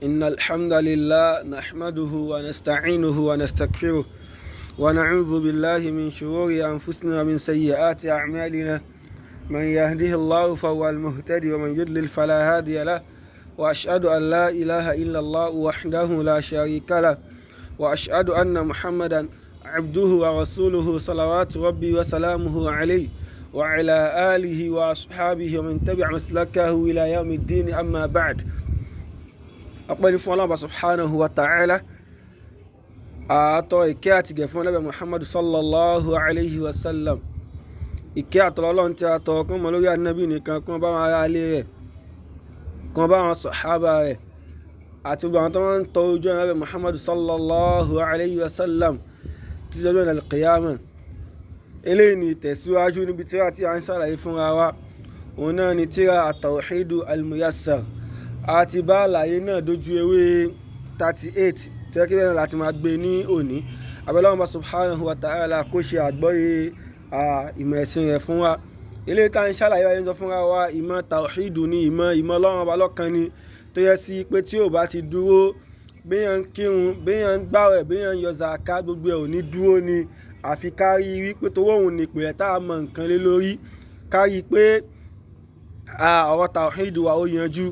إن الحمد لله نحمده ونستعينه ونستغفره ونعوذ بالله من شرور أنفسنا ومن سيئات أعمالنا. من يهده الله فهو المهتدي ومن يضلل فلا هادي له. وأشهد أن لا إله إلا الله وحده لا شريك له وأشهد أن محمدا عبده ورسوله صلوات ربي وسلامه عليه وعلى آله وأصحابه ومن تبع مسلكه إلى يوم الدين. أما بعد. أقبل فún سبحانه وتعالى àtọ́ ìkẹ́ àti ìgẹ̀ fún Ànábì Muhammad sallallahu alayhi wa sallam. Ìkẹ́ àtọ̀lọ́ Ọlọ́run tí a tọ́ kán mọ́ lórí Ànábì nìkan, kán bá wọn ará ilé rẹ̀, kán bá wọn sàhábà rẹ̀ àti gbogbo àwọn tó ń tọ ojú Ànábì Muhammad sallallahu alayhi wa sallam títí ọjọ́ al-qiyamah. Eléyìí ni ìtẹ̀síwájú níbi tírà tí a ń ṣàlàyé fúnra wa, òun náà ni tírà at-Tawhid al-Muyassar. Àti bá àlàyé náà dojú ewé 38 tẹ́ kí bẹ́ẹ̀ láti máa gbé ní òní. Abẹ́lẹ́ Ọlọ́run subhanahu wa ta'ala kó ṣe àgbọ́yé ìmọ̀ ẹ̀sìn rẹ̀ fún wa. Eléyìí tá ń ṣàlàyé wa yẹn sọ fúnra wa, ìmọ̀ tawhidu ni ìmọ̀ Ọlọ́run ọba lọ́kan ni, tó yẹ sí pé tí ò bá ti dúró, béèyàn ń kírun, béèyàn ń gbààwẹ̀, béèyàn ń yọ zàká, gbogbo ẹ̀ ò ní dúró ni. Àfi kárí wípé tówó òun ní ìpìlẹ̀ tá a mọ nǹkan lé lórí, kárí pé ọ̀rọ̀ tawhidu wa ó yanjú.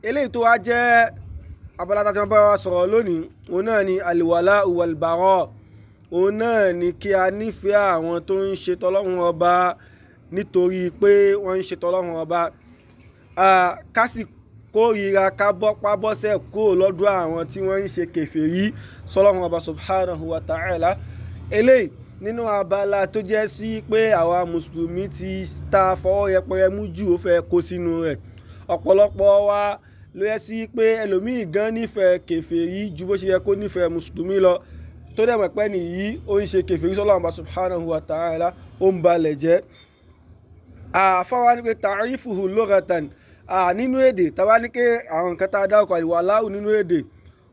Eléyìí tó wá jẹ́ abala tí wọ́n bá wa sọ̀rọ̀ lónìí, òun náà ni al-wala wal-bara. Òun náà ni kí a nífẹ̀ẹ́ àwọn tó ń ṣe tọ́lọ́run ọba nítorí pé wọ́n ń ṣe tọ́lọ́run ọba, ká sì kórìíra ká bọ́pá bọ́sẹ̀ kúrò lọ́dọ̀ àwọn tí wọ́n ń ṣe kèfèrí sọ́lọ́run ọba subhanahu wa ta'ala. Eléyìí nínú abala tó jẹ́ sí pé àwa mùsùlùmí ti ta fọwọ́ yẹpẹrẹ mú jù, ó fẹ́ kó sínú rẹ̀. Ọ̀pọ̀lọpọ̀ wa ló yẹ sí pé ẹlòmíì gan nífẹ̀ẹ́ kèfèrí ju bó ṣe yẹ kó nífẹ̀ẹ́ mùsùlùmí lọ, tó dẹ̀ mọ̀ pé nìyí ó ń ṣe kèfèrí sọ́lọ́run ọba subhanahu wa ta'ala, ó ń balẹ̀ jẹ́. Àfáwa ní pé ta'rifuhu lughatan, nínú èdè tàbá ní pé àwọn nǹkan tá a dárúkọ al-wala'u nínú èdè,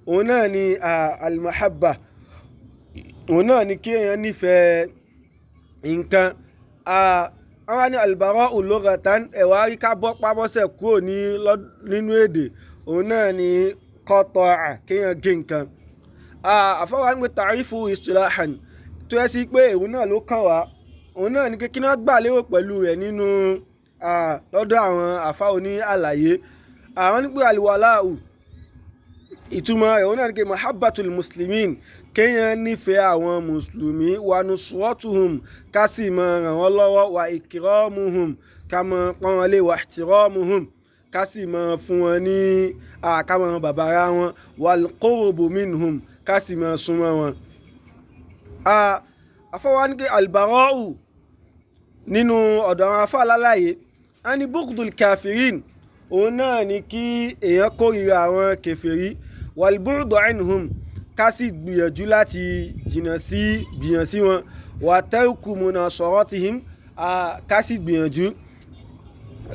òun náà ni al-mahabba, òun náà ni kí èèyàn nífẹ̀ẹ́ nǹkan. Àwọn ní al-bara'u lughatan, ẹ̀wà rí ká bọ́ pábọ́sẹ̀ kúrò nínú èdè, òun náà ni qata'a, kéèyàn gé nǹkan. Àfáwa ní pé ta'rifu istilahan, tó yẹ sí pé òun náà ló kàn wá, òun náà ni kí wọ́n gbà lérò pẹ̀lú rẹ̀ nínú lọ́dọ̀ àwọn àfá oní àlàyé. Àwọn ní pé al-wala'u ìtumọ̀ rẹ̀ òun náà ni pé mahabbatul muslimin, kéèyàn nífẹ̀ẹ́ àwọn mùsùlùmí, wa nusratuhum, ká sì máa ràn wọ́n lọ́wọ́, wa ikramuhum, ká máa pọ́n wọn lé, wa ihtiramuhum, ká sì máa fún wọn ní ká máa bàbàrà wọn, wal qurbu minhum, ká sì máa súnmọ́ wọn. Àfọwọ́ ní pé al-bara'u nínú ọ̀dọ̀ àwọn afá alálàyé, a ní bughdul kafirin, òun náà ni kí èèyàn kórìíra àwọn kèfèrí, wal bu'du anhum, ká sì gbìyànjú láti jìnnà sí wọn, wa tarku munasaratihim, ká sì gbìyànjú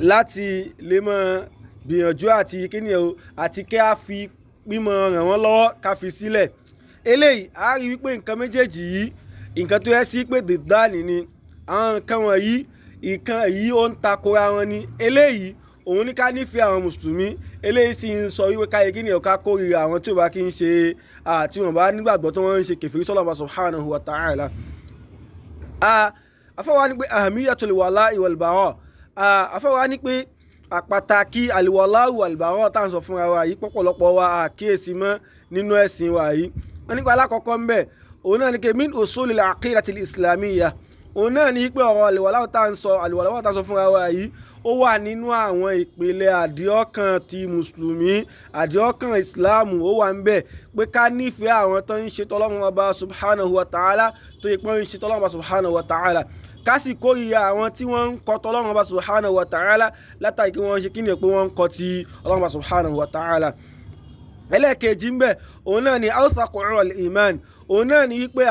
láti lè máa gbìyànjú àti kíni o, àti kí a fi mímọ ràn wọ́n lọ́wọ́ ká fi sílẹ̀. Eléyìí a rí wípé nǹkan méjèèjì yìí, nǹkan tó yẹ sí pé dìdáàní ni àwọn nǹkan wọ̀nyí, nǹkan yìí ó ń takora wọn ni. Eléyìí òun ní ká nífẹ̀ẹ́ àwọn mùsùlùmí, eléyìí sì ń sọ wípé káyé kí ni ọ̀ká kórìíra àwọn tí ó bá kí ń ṣe tí wọ́n bá nígbàgbọ́ tó wọ́n ń ṣe kèfèrí sọ́lọ́run subhanahu wa ta'ala. Afáwa ní pé ahamiyatul wala'i wal bara, afáwa ní pé àpàtàkì al-wala'u wal bara tá à ń sọ fúnra wa yìí, pọ̀pọ̀lọpọ̀ wa àkíyèsí mọ́ nínú ẹ̀sìn wa yìí. wọ́n nípa alákọ̀ọ́kọ́ ń bẹ̀, òun náà ni pé min usulil aqidatil islamiyya, òun náà ni pé ọ̀rọ̀ al-wala'u tá à ń sọ fúnra wa yìí, ó wà nínú àwọn ìpìlẹ̀ àdìọ́kàn ti mùsùlùmí, àdìọ́kàn ìsìláàmù, ó wà ń bẹ̀ pé ká nífẹ̀ẹ́ àwọn tó ń ṣe tọ́lọ́run ọba subhanahu wa ta'ala, tó yẹ pé ń ṣe tọ́lọ́run ọba subhanahu wa ta'ala, ká sì kórìíra àwọn tí wọ́n ń kọ̀ tọ́lọ́run ọba subhanahu wa ta'ala látàrí kí wọ́n ṣe kí ni pé wọ́n ń kọ̀ ti Ọlọ́run ọba subhanahu wa ta'ala. Ẹlẹ́ẹ̀kejì ń bẹ̀, òun náà ni awsaqu al-iman, òun náà ni wípé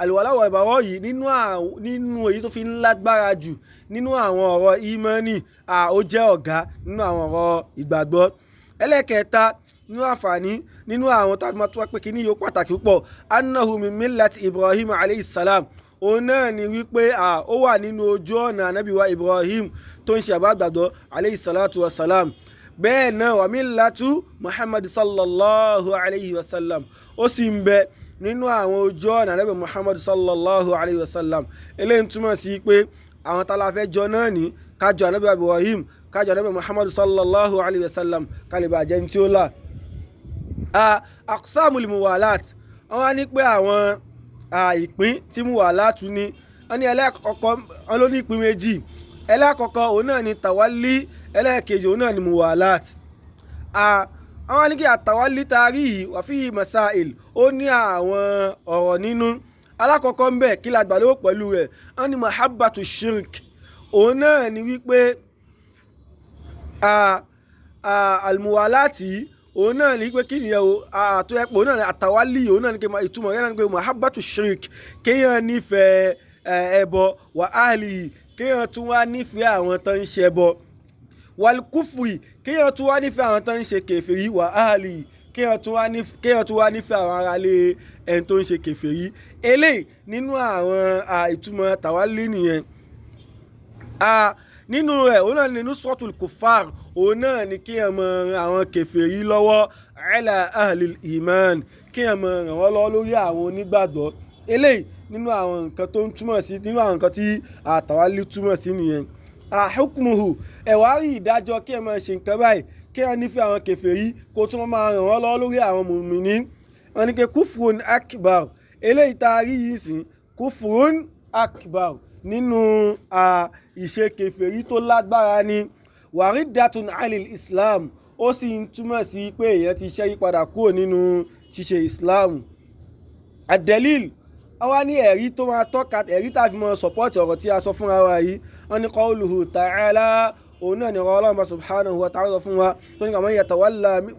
al-wala'u wal-bara yìí nínú èyí tó fi ń lágbára jù nínú àwọn ọ̀rọ̀ ìmánì, ó jẹ́ ọ̀gá nínú àwọn ọ̀rọ̀ ìgbàgbọ́. Ẹlẹ́ẹ̀kẹta nínú àǹfààní nínú àwọn tó máa tó wá pé kí ní yóò pàtàkì púpọ̀, annahu min millati Ibrahim alayhi salam, òun náà ni wípé ó wà nínú ojú ọ̀nà ànábì wa Ibrahim tó ń ṣe àbágbàgbọ́ alayhi salatu wa salam. bẹ́ẹ̀ náà wa millatu Muhammad sallallahu alayhi wa sallam ó sì ń bẹ nínú àwọn ojú ọ̀nà Ànábì Muhammad sallallahu alayhi wa sallam. Eléyìí túmọ̀ sí pé àwọn tá la fẹ́ jọ náà ní kájọ Ànábì Ibrahim kájọ Ànábì Muhammad sallallahu alayhi wa sallam kálíbà jẹ́ ní tí ó là. Aqsamul muwalat wọ́n wá ní pé àwọn ìpín tí muwalat ní wọ́n ní ẹlẹ́ẹ̀kọ́kọ́ wọ́n ló ní ìpín méjì. ẹlẹ́ẹ̀kọ́kọ́ òun náà ni tawalli, ẹlẹ́ẹ̀kejì òun náà ni muwalat. àwọn ní kí àtàwálí taari yìí wà fi masail ó ní àwọn ọ̀rọ̀ nínú. alákọ̀ọ́kọ́ ń bẹ̀ kí la gbà lówó pẹ̀lú rẹ̀ wọ́n ní mahabbatu shirk, òun náà ni wípé almuwalati òun náà ni wípé kí nìyẹn o àtọ́ ẹ̀pọ̀ òun náà ni àtàwálí òun náà ni ìtumọ̀ yẹn náà ni pé mahabbatu shirk kéèyàn nífẹ̀ẹ́ ẹbọ wà áàlì kéèyàn tún wá nífẹ̀ẹ́ àwọn tó ń ṣẹbọ wàlúkúfùrì kéèyàn tún wá nífẹ̀ẹ́ àwọn tó ń ṣe kèfèrí wà áàlì kéèyàn tún wá nífẹ̀ẹ́ àwọn aráalé ẹni tó ń ṣe kèfèrí. eléyìí nínú àwọn ìtumọ̀ tàwálí nìyẹn. nínú rẹ̀ òun náà ni nusratul kuffar, òun náà ni kéèyàn mọ àwọn kèfèrí lọ́wọ́ ala ahlil iman, kéèyàn mọ ràn wọ́n lọ́wọ́ lórí àwọn onígbàgbọ́. eléyìí nínú àwọn nǹkan tó ń túmọ̀ sí nínú àwọn nǹkan tí tàwálí túmọ̀ sí nìyẹn. hukmuhu ẹ̀wá rí ìdájọ́ kí ẹ máa ṣe nǹkan báyìí kí ẹ nífẹ̀ẹ́ àwọn kèfèrí kó tún máa ràn wọ́n lọ́wọ́ lórí àwọn mùmíní. wọ́n ní pé kufrun akbar, eléyìí tá a rí yìí sí kufrun akbar nínú ìṣe kèfèrí tó lágbára ni. wariddatun anil islam, ó sì ń túmọ̀ sí pé èèyàn ti ṣẹ́yí padà kúrò nínú ṣíṣe islam. ad-dalil àwa ní ẹ̀rí tó máa tọ́ka ẹ̀rí tá a fi mọ sọ̀pọ́ọ̀tì ọ̀rọ̀ tí a sọ fúnra wa yìí. wọ́n ní qawluhu ta'ala, òun náà ni ọ̀rọ̀ Ọlọ́run subhanahu wa ta'ala fún wa tó ní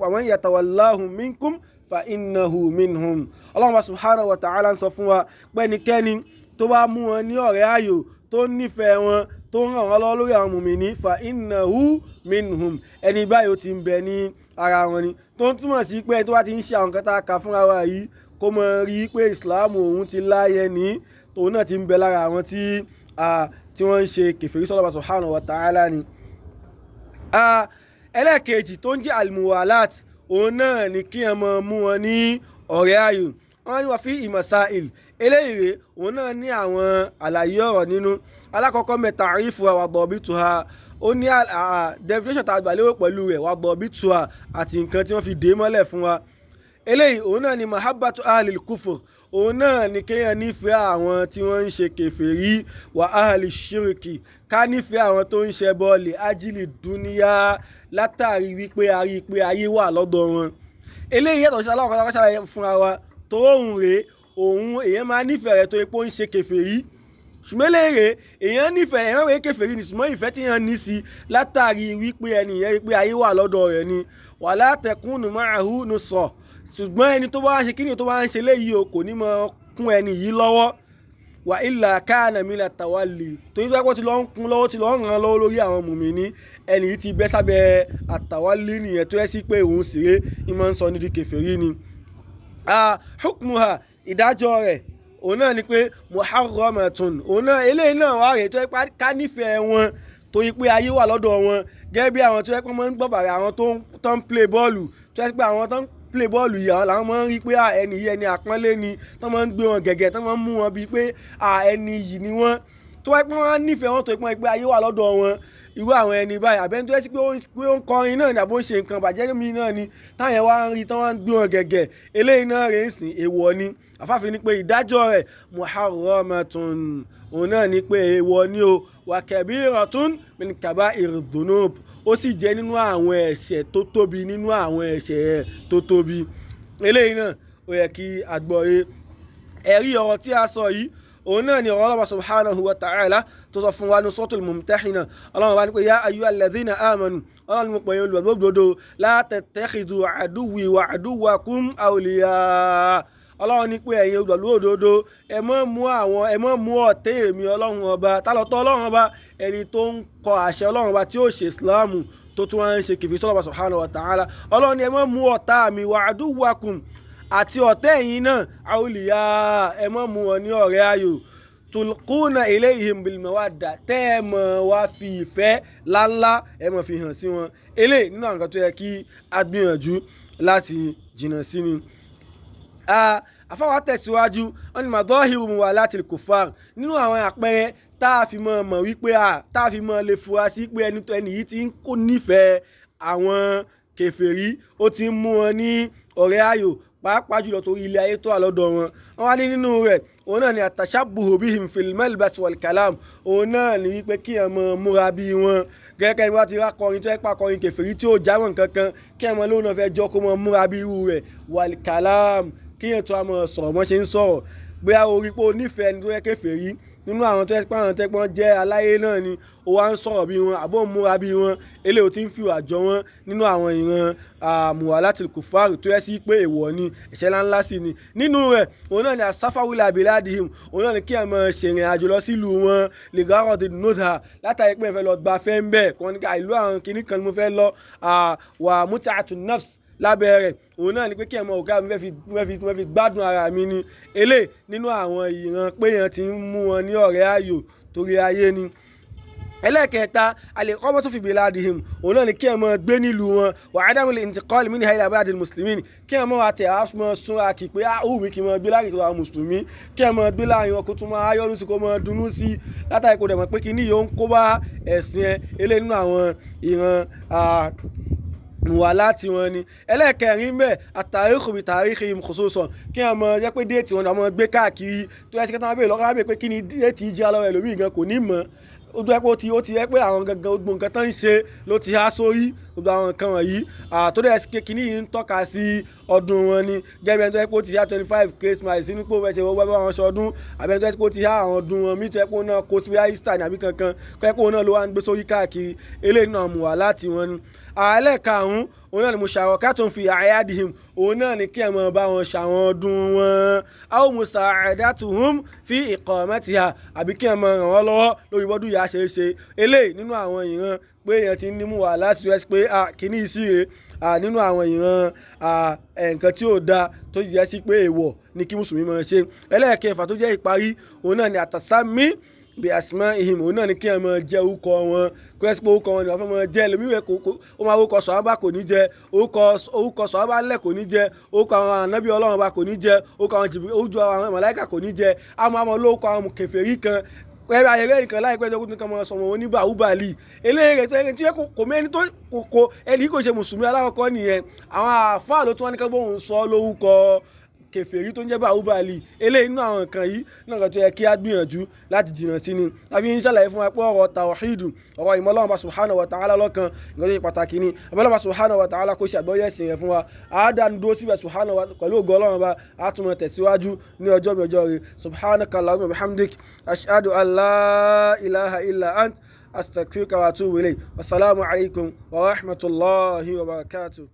wa man yatawallahum minkum fa innahu minhum. Ọlọ́run subhanahu wa ta'ala ń sọ fún wa pẹ́nikẹ́ni tó bá mú wọn ní ọ̀rẹ́ ayò tó nífẹ̀ẹ́ wọn tó ràn wọ́n lọ́wọ́ lórí àwọn mùmínì fa innahu minhum, ẹni báyìí ó ti ń bẹ ní ara wọn ni. tó ń túmọ̀ sí pé tó bá ti ń ṣe àwọn nǹkan tá a kà fúnra wa yìí kó mọ rí pé ìsìláàmù òun ti láyé ní tòun náà ti ń bẹ lára àwọn tí wọ́n ń ṣe kèfèrí sọ́lọ́ba subhanahu wa ta'ala ni. ẹlẹ́ẹ̀kejì tó ń jẹ́ almuwalat, òun náà ni kí ẹ mọ mú wọn ní ọ̀rẹ́ ayò. wọ́n ní wà fi masail, eléyìí òun náà ní àwọn àlàyé ọ̀rọ̀ nínú. alákọ̀ọ́kọ́ mẹ́ ta'rifu wa dabituha, ó ní definition tá a gbà lérò pẹ̀lú rẹ̀ wa dabituha àti nǹkan tí wọ́n fi dé mọ́lẹ̀ fún wa. eléyìí òun náà ni mahabbatu ahlil kufur, òun náà ni kéèyàn nífẹ̀ẹ́ àwọn tí wọ́n ń ṣe kèfèrí wà ahli shirki, ká nífẹ̀ẹ́ àwọn tó ń ṣe bọ́ọ̀lì ajílì dúníyà látàrí wípé a rí i pé ayé wà lọ́dọ̀ wọn. eléyìí yàtọ̀ sí aláwọ̀ kan ṣàlàyé fúnra wa tó òun rèé òun èèyàn máa nífẹ̀ẹ́ rẹ̀ tó ipò ń ṣe kèfèrí, ṣùgbọ́n léèrè èèyàn nífẹ̀ẹ́ èèyàn rèé kèfèrí ní ṣùgbọ́n ìfẹ́ tí èèyàn ní sí látàrí wípé ẹnìyẹn rí pé ayé wà lọ́dọ̀ rẹ̀ ni. wala takunu ma'ahu nusra, ṣùgbọ́n ẹni tó bá ń ṣe kíni tó bá ń ṣe léyìí o kò ní mọ kún ẹni yìí lọ́wọ́. wà illa kana mina tawalli, torí pé wọ́n ti lọ́ ń kún lọ́wọ́ ti lọ́ ń ràn lọ́wọ́ lórí àwọn mùmíní, ẹni yìí ti bẹ́ sábẹ́ àtàwálí nìyẹn tó yẹ sí pé òun sì ré ìmọ̀ ń sọ nídìí kèfèrí ni. hukmuha ìdájọ́ rẹ̀ òun náà ni pé muharramatun, òun náà eléyìí náà wà rèé tó yẹ ká nífẹ̀ẹ́ wọn torí pé ayé wà lọ́dọ̀ wọn, gẹ́gẹ́ bí àwọn tó yẹ pé wọ́n ń gbọ́ bàrà àwọn tó ń play bọ́ọ̀lù tó yẹ pé àwọn tó ń play bọ́ọ̀lù yìí àwọn làwọn máa ń rí pé ẹni yìí ẹni àpọ́nlé ni, tó máa ń gbé wọn gẹ̀gẹ̀ tó máa ń mú wọn bíi pé ẹni yìí ni wọ́n, tó wáyé pé wọ́n nífẹ̀ẹ́ wọn tó pé ayé wà lọ́dọ̀ wọn. irú àwọn ẹni báyìí àbẹ́ni tó yẹ sí pé ó ń kọrin náà ni àbó ń ṣe nǹkan bàjẹ́ mi náà ni táyẹn wá ń rí tán wá ń gbé wọn gẹ̀gẹ̀, eléyìí náà rèé sìn èèwọ̀ ni. àfáàfin ni pé ìdájọ́ rẹ̀ muharramatun, òun náà ni pé èèwọ̀ ni o wa kabiratun min kaba'ir dhunub, ó sì jẹ́ nínú àwọn ẹ̀ṣẹ̀ tó tóbi nínú àwọn ẹ̀ṣẹ̀ tó tóbi. eléyìí náà ó yẹ kí a gbọ́ ẹ̀rí ọ̀rọ̀ tí a sọ yìí òun náà ni ọ̀rọ̀ Allah subhanahu wa ta'ala tó sọ fún wa ní suratul Mumtahina. Ọlọ́run bá ní pé ya ayyuhal ladhina amanu, Ọlọ́run ní mo pè yín olùgbàgbọ́ la tattakhidhu aduwwi wa aduwwakum awliya. Ọlọ́run ní pé ẹ̀yin olùgbàgbọ́ òdodo ẹ má mú ọ̀tẹ̀ èmi Ọlọ́run ọba tálọ́tọ́ Ọlọ́run ọba ẹni tó ń kọ àṣẹ Ọlọ́run ọba tí ó ṣe Ìsìláàmù tó tún wá ń ṣe kèfèrí sọ́lọ́run subhanahu wa ta'ala. Ọlọ́run ní ẹ má mú ọ̀tá mi wa aduwwakum àti ọ̀tẹ̀ ẹ̀yin náà awliya, ẹ má mú wọn ní ọ̀rẹ́ ayò tulquna ilayhim bil mawadda tẹ́ ẹ mọ̀ wá fi ìfẹ́ láńlá ẹ mọ̀ fi hàn sí wọn. Eléyìí nínú àwọn nǹkan tó yẹ kí a gbìyànjú láti jìnnà sí ni. Àfáwà tẹ̀síwájú wọn ni madhahiru muwalatil kuffar nínú àwọn àpẹẹrẹ tá a fi mọ̀ wípé tá a fi mọ̀ lè fura sí pé ẹni yìí ti ń kó nífẹ̀ẹ́ àwọn kèfèrí ó ti ń mú wọn ní ọ̀rẹ́ ayò pàápàá jùlọ torí ilé ayé tó wà lọ́dọ̀ wọn. Wọ́n wá ní nínú rẹ̀ òun náà ni àtàṣàbùhù bihim fil malbas wal kalam òun náà ní wípé kí ẹ mọ múra bí wọn gẹ́gẹ́ bí wọ́n ti rákọrin tó ẹ́ pàkọrin kèfèrí tí ó jáwọ́ nǹkan kan kí ẹ mọ lóun náà fẹ́ jọ kó mọ múra bí irú rẹ̀ wal kalam kí ẹ tó a mọ sọ̀rọ̀ mọ́ ṣe ń sọ̀rọ̀ bóyá orí pé ó nífẹ̀ẹ́ ẹni tó yẹ kèfèrí nínú àwọn tó ẹ́pẹ́ àwọn tẹ́pọ́n jẹ́ aláyé náà ni ó wá ń sọ̀rọ̀ bí wọn àbó ń múra bí wọn eléyìí tí ń fi ìwà jọ wọn nínú àwọn ìran muwalatil kuffar tó yẹ sí pé èèwọ̀ ni ẹ̀ṣẹ̀ ńláńlá sí ni. nínú rẹ̀ òun náà ni asáfáwí ila biladihim òun náà ni kí ẹ mọ ṣèrìn àjò lọ sílùú wọn lè gárọ̀ dé nọ́dà látàrí pé ẹ fẹ́ lọ gba fẹ́ ń bẹ̀ kọ́ ní ká ìlú àwọn kìnnì kan ni mo fẹ́ lọ wà mut'atun nafs lábẹ́ rẹ̀ òun náà ni pé kí ẹ mọ ọ̀gá mi fẹ́ fi gbádùn ara mi ni eléyìí nínú àwọn ìran pé yẹn ti ń mú wọn ní ọ̀rẹ́ ayò torí ayé ni. ẹlẹ́kẹta al-iqamatu fi biladihim òun náà ni kí ẹ mọ gbé nílùú wọn wa adamul intiqal minha ila biladil muslimin kí ẹ mọ àtẹ àmọ súnra kì pé ó wù mí kí ẹ mọ gbé láàrin àwọn mùsùlùmí kí ẹ mọ gbé láàrin wọn kó tún máa yọnu sí kó mọ dunnú sí látàrí kó dẹ̀ mọ̀ pé kí ní yóò ń kó bá ẹ̀sìn ẹ eléyìí nínú àwọn ìran muwalati wọn ni. ẹlẹ́kẹrin bẹ́ẹ̀ àtàríkù bí tàríkì khususan kí ẹ mọ jẹ́ pé déètì wọn ni àwọn gbé káàkiri tó yẹ sí kẹta wọn bẹ́ẹ̀ lọ́kọ́ bẹ́ẹ̀ pé kí ni déètì ìjì alọ́wọ́ ẹlòmíì gan kò ní mọ̀ ó tó yẹ pé ó ti yẹ pé àwọn gangan gbogbo nǹkan tó ń ṣe ló ti há sórí gbogbo àwọn nǹkan wọ̀nyí tó dẹ̀ sí kíní yìí ń tọ́ka sí ọdún wọn ni gẹ́gẹ́ tó yẹ pé ó ti há 25 Christmas sínú pé ó fẹ́ ṣe wọ́n bá wọn ṣọdún àbẹ́ tó yẹ pé ó ti há àwọn ọdún wọn mí tó yẹ pé ó náà kó sí Easter ní àbí kankan kọ́ yẹ pé ó náà ló wá ń gbé sórí káàkiri eléyìí náà mú wá láti wọn ni. ẹlẹ́karùn-ún òun náà ni musharakatun fi a'yadihim òun náà ni kí ẹ mọ bá wọn ṣàwọn ọdún wọn aw musa'adatuhum fi iqamatiha àbí kí ẹ mọ ràn wọ́n lọ́wọ́ lórí bọ́dún yà ṣe é ṣe eléyìí nínú àwọn ìran pé èèyàn ti ní mú wà láti rẹ́ pé kìíní ìsíre nínú àwọn ìran nǹkan tí ó da tó jẹ́ sí pé èèwọ̀ ni kí mùsùlùmí máa ṣe. ẹlẹ́ẹ̀kẹfà tó jẹ́ ìparí òun náà ni àtàsámí bí asma'ihim òun náà ni kí ẹ máa jẹ́ orúkọ wọn kó ẹ sí pé orúkọ wọn ni wọ́n fẹ́ máa jẹ́ ẹlòmíwẹ̀ ó máa orúkọ sọ̀hábà kò ní jẹ́ orúkọ sọ̀hábà lẹ̀ kò ní jẹ́ orúkọ àwọn ànábì ọlọ́run bá kò ní jẹ́ orúkọ àwọn jìbìrì ojú àwọn màláíkà kò ní jẹ́ àmọ́ lórúkọ àwọn kèfèrí kan pẹ̀lú ayẹyẹ nìkan láìpẹ́ tó kún kan mọ́ sọmọ wọn ní bàúbàlì eléyìí tó yẹ kí kò mẹ́ni tó kò ẹni kò ṣe mùsùlùmí alákọ̀ọ́kọ́ nìyẹn àwọn àfáà ló tún wá ní kágbóhùn sọ lórúkọ kèfèrí tó ń jẹ́ bàúbàlì eléyìí nínú àwọn nǹkan yìí náà kan tó yẹ kí á gbìyànjú láti jìnnà sí ni àbí ń ṣàlàyé fún wa pé ọ̀rọ̀ tàwhídù ọ̀rọ̀ ìmọ̀ Ọlọ́run subhanahu wa ta'ala lọ́kan nǹkan tó yẹ pàtàkì ni Ọlọ́run subhanahu wa ta'ala kó ṣe àgbọ́yé ẹ̀sìn rẹ̀ fún wa àádánù dúró síbẹ̀ subhanahu wa pẹ̀lú ògo Ọlọ́run bá a tún mọ̀ tẹ̀síwájú ní ọjọ́ mi ọjọ́ rẹ̀ subhanaka allahumma bihamdik ashhadu an la ilaha illa ant astaghfiruka wa atubu ilayk wassalamu alaikum wa rahmatullahi wa barakatuh.